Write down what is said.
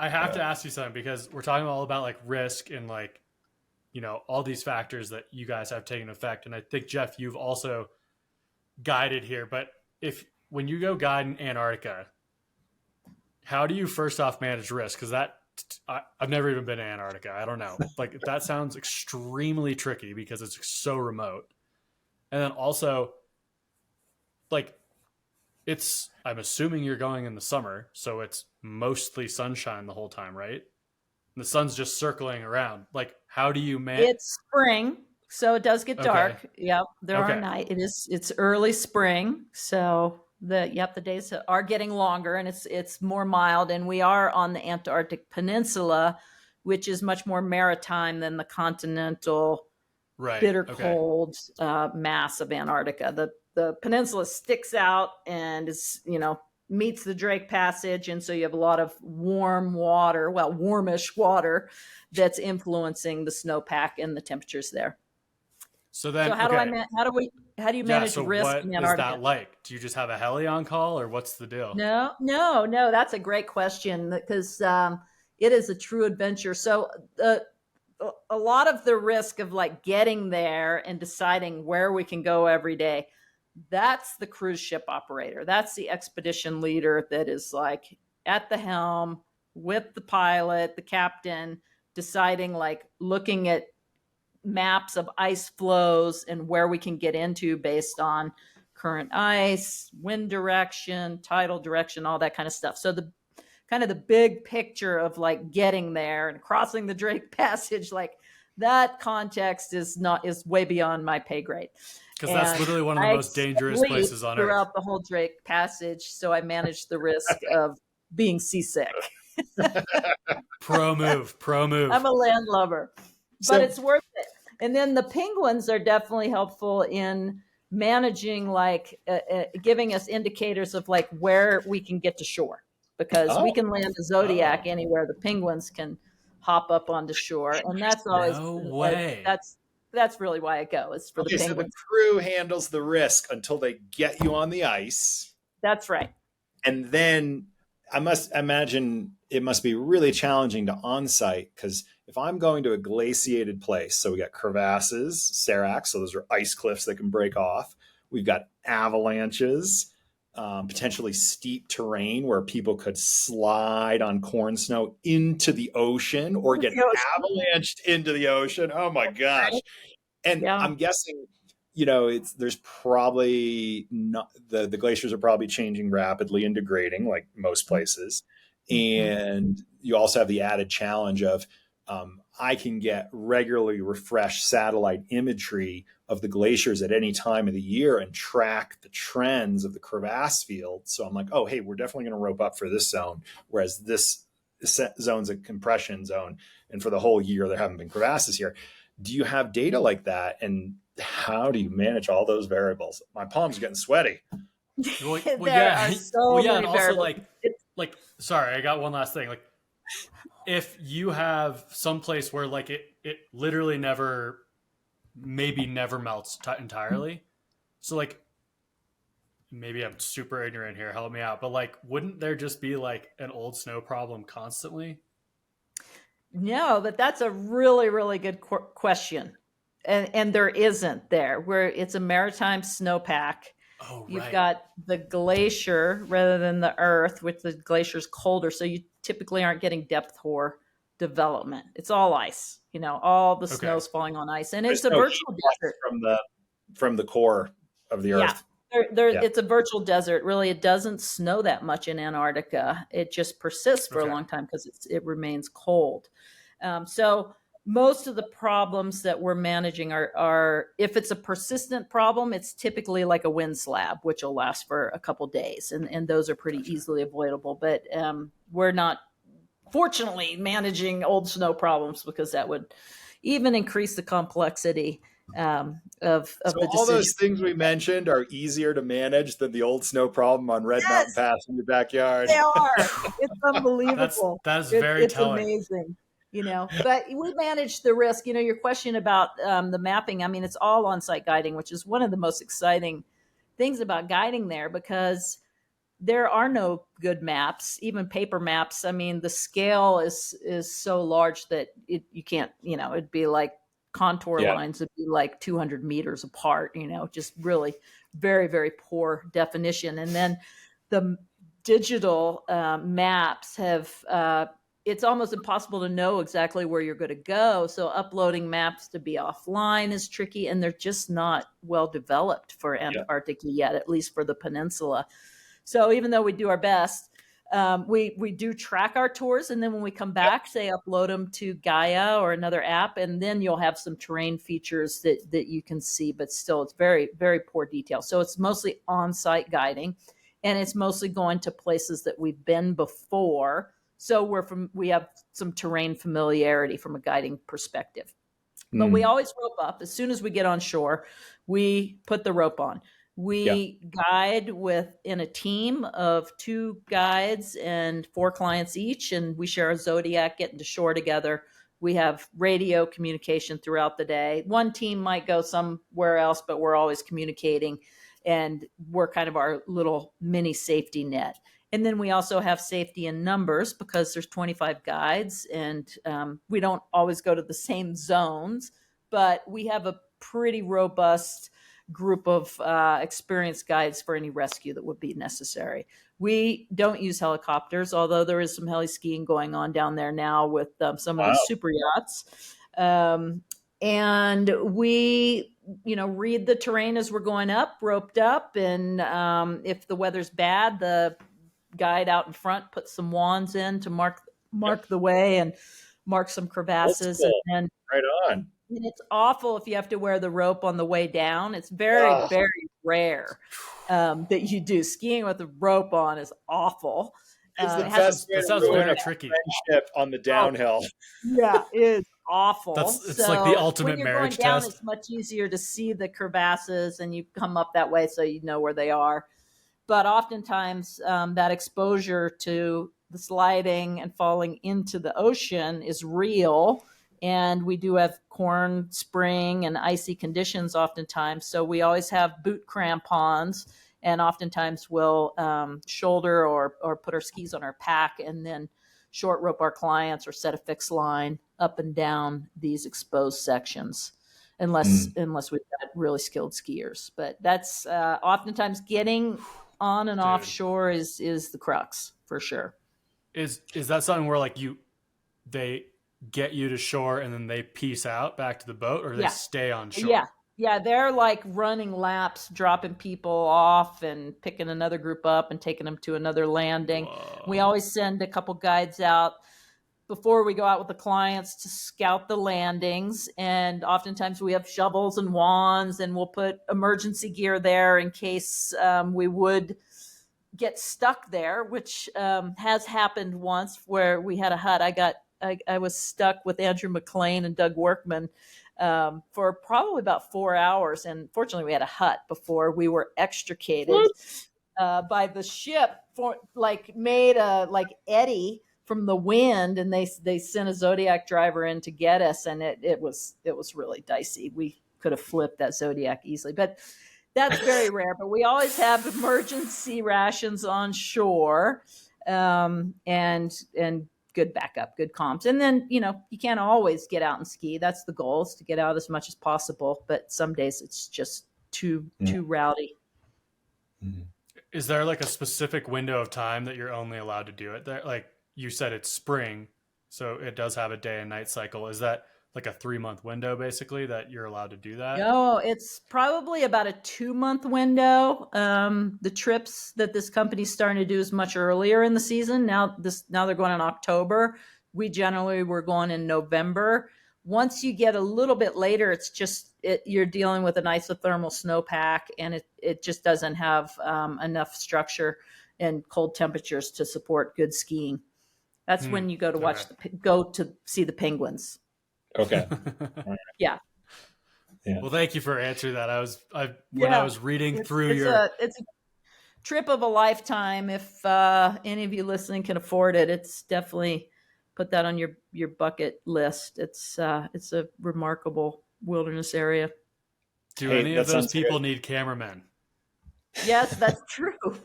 I have to ask you something because we're talking all about like risk and like, all these factors that you guys have taken effect. And I think, Jeff, you've also guided here. But when you go guide in Antarctica, how do you first off manage risk? Because I've never even been to Antarctica. I don't know. Like that sounds extremely tricky because it's so remote. And then also, like, I'm assuming you're going in the summer, so it's mostly sunshine the whole time, right? And the sun's just circling around. Like, how do you manage? It's spring, so it does get dark. Yep, there are night. It's early spring, so the days are getting longer and it's more mild. And we are on the Antarctic Peninsula, which is much more maritime than the continental, bitter cold mass of Antarctica. The peninsula sticks out and is, meets the Drake Passage. And so you have a lot of warm water, warmish water that's influencing the snowpack and the temperatures there. So how do you manage risk in Antarctica? What is that like? Do you just have a heli on call or what's the deal? No. That's a great question because it is a true adventure. So a lot of the risk of like getting there and deciding where we can go every day, that's the cruise ship operator. That's the expedition leader that is like at the helm with the pilot, the captain, deciding, like looking at maps of ice flows and where we can get into based on current ice, wind direction, tidal direction, all that kind of stuff. So the big picture of like getting there and crossing the Drake Passage, like that context is way beyond my pay grade. Because that's literally one of the most dangerous places on Earth. Throughout the whole Drake Passage, so I managed the risk of being seasick. Pro move. I'm a landlubber, but it's worth it. And then the penguins are definitely helpful in managing, like giving us indicators of like where we can get to shore, because we can land a Zodiac anywhere. The penguins can hop up onto shore, and that's always that's really why I go. It's for the penguins. So the crew handles the risk until they get you on the ice. That's right. And then I must imagine it must be really challenging to on-site, because if I'm going to a glaciated place, so we got crevasses, seracs, so those are ice cliffs that can break off. We've got avalanches, potentially steep terrain where people could slide on corn snow into the ocean or get avalanched into the ocean. Oh my gosh. And I'm guessing, there's probably not, the glaciers are probably changing rapidly and degrading like most places. And you also have the added challenge of, I can get regularly refreshed satellite imagery of the glaciers at any time of the year and track the trends of the crevasse field. So I'm like, oh, hey, we're definitely going to rope up for this zone, whereas this zone's a compression zone. And for the whole year, there haven't been crevasses here. Do you have data like that? And how do you manage all those variables? My palms are getting sweaty. Are so many and also variables. like, sorry, I got one last thing. Like, if you have some place where like it literally never melts entirely. So like, maybe I'm super ignorant here, help me out. But like, wouldn't there just be like an old snow problem constantly? No, but that's a really, really good question. And there isn't there, where it's a maritime snowpack. Oh, right. You've got the glacier rather than the earth, which the glacier's colder. So you typically aren't getting depth hoar development. It's all ice, all the snow's falling on ice. And it's a virtual desert. From the core of the earth. It's a virtual desert. Really, it doesn't snow that much in Antarctica. It just persists for a long time because it remains cold. So most of the problems that we're managing are, if it's a persistent problem, it's typically like a wind slab, which will last for a couple days. And those are pretty easily avoidable. But we're not, fortunately, managing old snow problems, because that would even increase the complexity of the decision. All those things we mentioned are easier to manage than the old snow problem on Red Mountain Pass in your backyard. They are. It's unbelievable. That's very telling. It's amazing. But we manage the risk. Your question about the mapping, I mean, it's all on-site guiding, which is one of the most exciting things about guiding there, because there are no good maps, even paper maps. I mean, the scale is so large that you can't, it'd be like contour lines would be like 200 meters apart, just really very, very poor definition. And then the digital maps have, it's almost impossible to know exactly where you're going to go. So uploading maps to be offline is tricky, and they're just not well developed for Antarctica yet, at least for the peninsula. So even though we do our best, we do track our tours, and then when we come back, say upload them to Gaia or another app, and then you'll have some terrain features that you can see, but still it's very, very poor detail. So it's mostly on-site guiding, and it's mostly going to places that we've been before. So we have some terrain familiarity from a guiding perspective. But we always rope up. As soon as we get on shore, we put the rope on. We guide in a team of 2 guides and 4 clients each, and we share a Zodiac getting to shore together. We have radio communication throughout the day. One team might go somewhere else, but we're always communicating, and we're kind of our little mini safety net. And then we also have safety in numbers because there's 25 guides, and we don't always go to the same zones, but we have a pretty robust group of experienced guides for any rescue that would be necessary. We don't use helicopters, although there is some heli skiing going on down there now with some of those super yachts. And we, read the terrain as we're going up, roped up. And if the weather's bad, the guide out in front puts some wands in to mark the way and mark some crevasses. And right on. And it's awful if you have to wear the rope on the way down. It's very, very rare that you do. Skiing with a rope on is awful. That sounds very tricky. Friendship on the downhill. Yeah, it is awful. It's like the ultimate marriage going down, test. It's much easier to see the crevasses, and you come up that way so you know where they are. But oftentimes that exposure to the sliding and falling into the ocean is real. And we do have corn spring and icy conditions oftentimes. So we always have boot crampons, and oftentimes we'll shoulder or put our skis on our pack and then short rope our clients or set a fixed line up and down these exposed sections, unless we've got really skilled skiers. But that's oftentimes getting on and offshore is the crux for sure. Is that something where like they get you to shore and then they peace out back to the boat, or they stay on shore? Yeah, they're like running laps, dropping people off and picking another group up and taking them to another landing. Whoa. We always send a couple guides out before we go out with the clients to scout the landings, and oftentimes we have shovels and wands, and we'll put emergency gear there in case we would get stuck there, which has happened once where we had a hut. I was stuck with Andrew McLean and Doug Workman for probably about 4 hours. And fortunately, we had a hut before we were extricated by the ship, made a eddy from the wind. And they sent a Zodiac driver in to get us. And it was really dicey. We could have flipped that Zodiac easily. But that's very rare. But we always have emergency rations on shore and good backup, good comms. And then, you can't always get out and ski. That's the goal, is to get out as much as possible. But some days it's just too rowdy. Is there like a specific window of time that you're only allowed to do it there? Like you said, it's spring, so it does have a day and night cycle. Is that like a 3-month window basically that you're allowed to do that? No, it's probably about a 2-month window. The trips that this company's starting to do is much earlier in the season. Now they're going in October. We generally were going in November. Once you get a little bit later, it's just you're dealing with an isothermal snowpack, and it just doesn't have enough structure and cold temperatures to support good skiing. That's when you go to see the penguins. Okay. Yeah. Well, thank you for answering that. When I was reading through it's a trip of a lifetime. If any of you listening can afford it, it's definitely put that on your bucket list. It's a remarkable wilderness area. Do any of those people need cameramen? Yes, that's true.